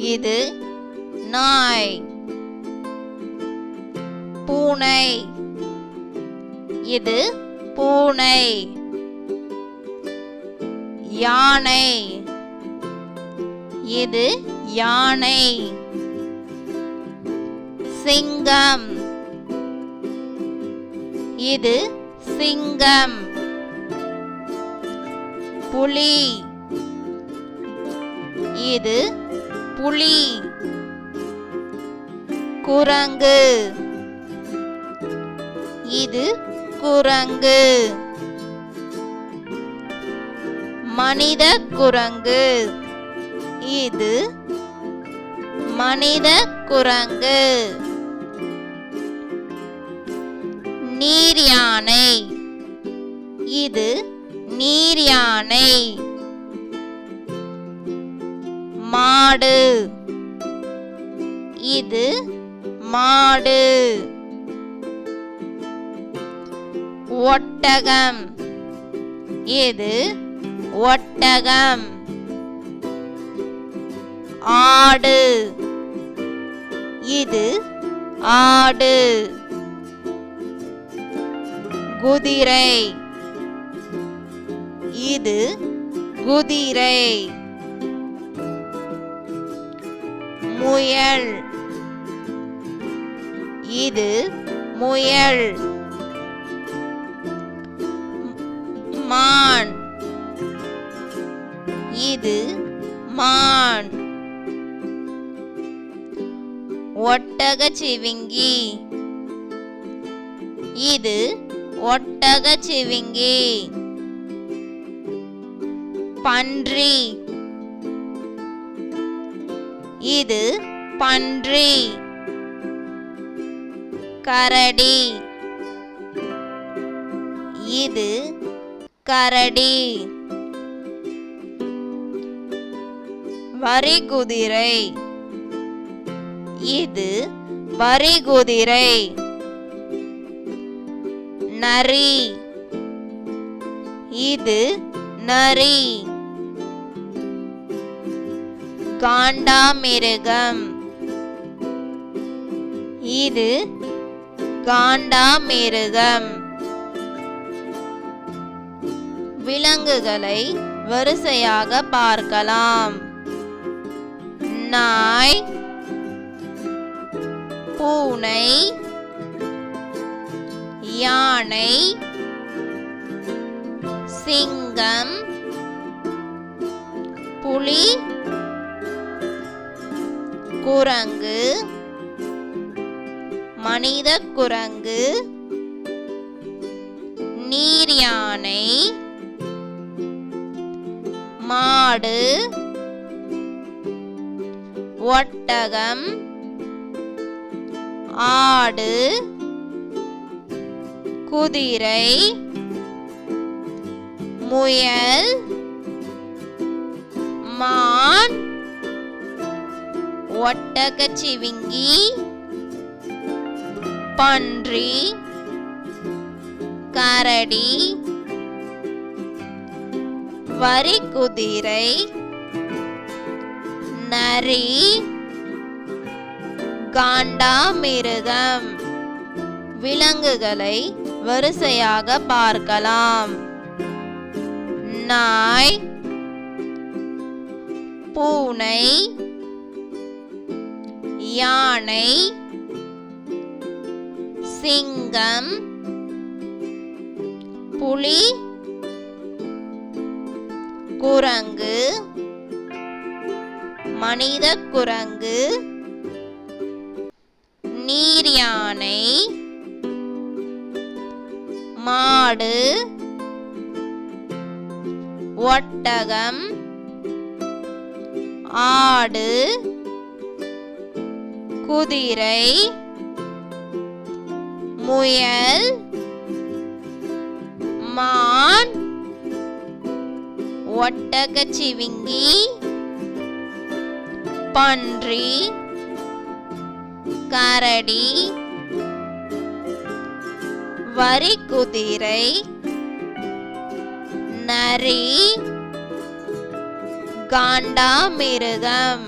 இது நாய். பூனை. இது பூனை. யானை. இது யானை. சிங்கம். இது சிங்கம். புலி. இது புலி. குரங்கு. இது குரங்கு. மனித குரங்கு. இது மனித குரங்கு. நீர் யானை. இது நீர் யானை. மாடு. இது மாடு. ஒட்டகம். இது ஒட்டகம். ஆடு. இது ஆடு. குதிரை. இது குதிரை. முயல். இது முயல். மான். இது மான். ஒட்டகச்சிவிங்கி. இது ஒட்டகச்சிவிங்கி. பன்றி. இது பன்றி. கரடி. இது கரடி. வரிகுதிரை. இது வரிகுதிரை. நரி. இது நரி. காண்டாமிருகம். இது காண்டாமிருகம். விலங்குகளை வரிசையாக பார்க்கலாம். நாய். பூனை. யானை. சிங்கம். புலி. குரங்கு. மனித குரங்கு. நீர் யானை. மாடு. ஒட்டகம். ஆடு. குதிரை. முயல். மான். ஒட்டகச்சிவிங்கி. பன்றி. கரடி. வரிகுதிரை. நரி. காண்டாமிருகம். விலங்குகளை வரிசையாக பார்க்கலாம். நாய். பூனை. யானை. சிங்கம். புலி. குரங்கு. மனித குரங்கு. நீர் யானை. மாடு. ஒட்டகம். ஆடு. குதிரை. முயல். மான். ஒட்டகச்சிவிங்கி. பன்றி. கரடி. வரிகுதிரை. நரி. காண்டாமிருகம்.